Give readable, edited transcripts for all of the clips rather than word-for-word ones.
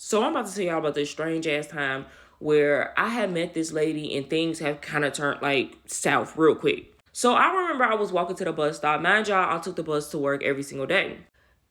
So I'm about to tell y'all about this strange ass time where I had met this lady and things have kind of turned like south real quick. So I remember I was walking to the bus stop. Mind y'all, I took the bus to work every single day.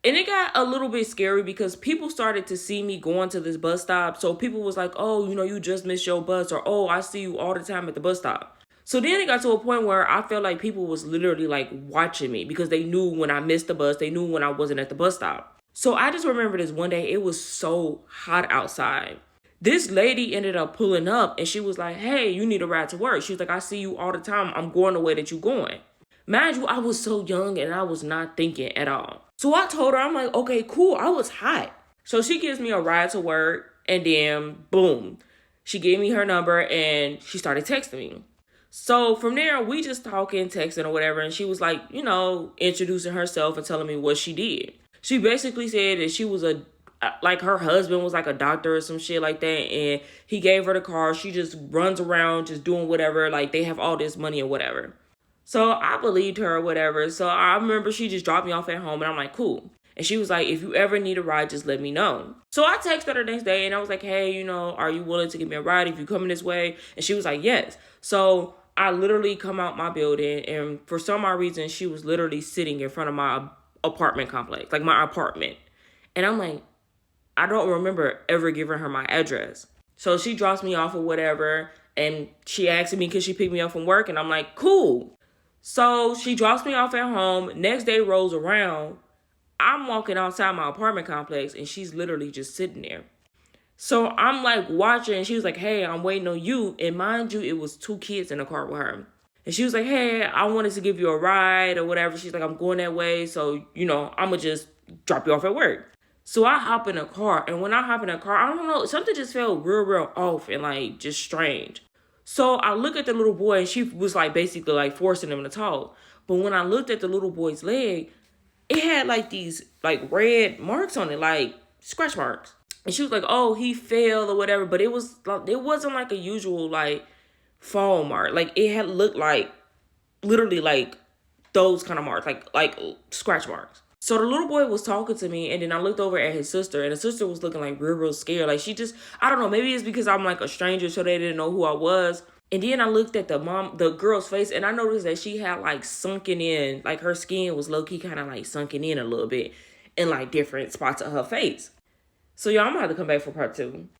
And it got a little bit scary because people started to see me going to this bus stop. So people was like, oh, you just missed your bus, or oh, I see you all the time at the bus stop. So then it got to a point where I felt like people was literally like watching me because they knew when I missed the bus, they knew when I wasn't at the bus stop. So I just remember this one day, it was so hot outside. This lady ended up pulling up and she was like, hey, you need a ride to work. She was like, I see you all the time. I'm going the way that you going. Mind you, I was so young and I was not thinking at all. So I told her, I'm like, okay, cool. I was hot. So she gives me a ride to work and then boom, she gave me her number and she started texting me. So from there, we just talking, texting or whatever. And she was like, introducing herself and telling me what she did. She basically said that she was like her husband was like a doctor or some shit like that. And he gave her the car. She just runs around just doing whatever. Like they have all this money or whatever. So I believed her or whatever. So I remember she just dropped me off at home and I'm like, cool. And she was like, if you ever need a ride, just let me know. So I texted her the next day and I was like, hey, are you willing to give me a ride if you coming this way? And she was like, yes. So I literally come out my building and for some odd reason, she was literally sitting in front of my apartment complex, like my apartment. And I'm like, I don't remember ever giving her my address. So she drops me off or whatever. And she asked me, could she pick me up from work? And I'm like, cool. So she drops me off at home. Next day rolls around. I'm walking outside my apartment complex and she's literally just sitting there. So I'm like watching and she was like, hey, I'm waiting on you. And mind you, it was two kids in the car with her. And she was like, hey, I wanted to give you a ride or whatever. She's like, I'm going that way. So, I'm going to just drop you off at work. So I hop in a car. And when I hop in a car, I don't know, something just felt real off and like just strange. So I look at the little boy and she was like basically like forcing him to talk. But when I looked at the little boy's leg, it had like these like red marks on it, like scratch marks. And she was like, oh, he fell or whatever. But it wasn't like a usual like fall mark. Like it had looked like literally like those kind of marks, like scratch marks. So the little boy was talking to me and then I looked over at his sister and the sister was looking like real scared. Like she just, I don't know, maybe it's because I'm like a stranger so they didn't know who I was. And then I looked at the girl's face and I noticed that she had like sunken in, like her skin was low-key kind of like sunken in a little bit in like different spots of her face. So y'all, I'm gonna have to come back for part 2.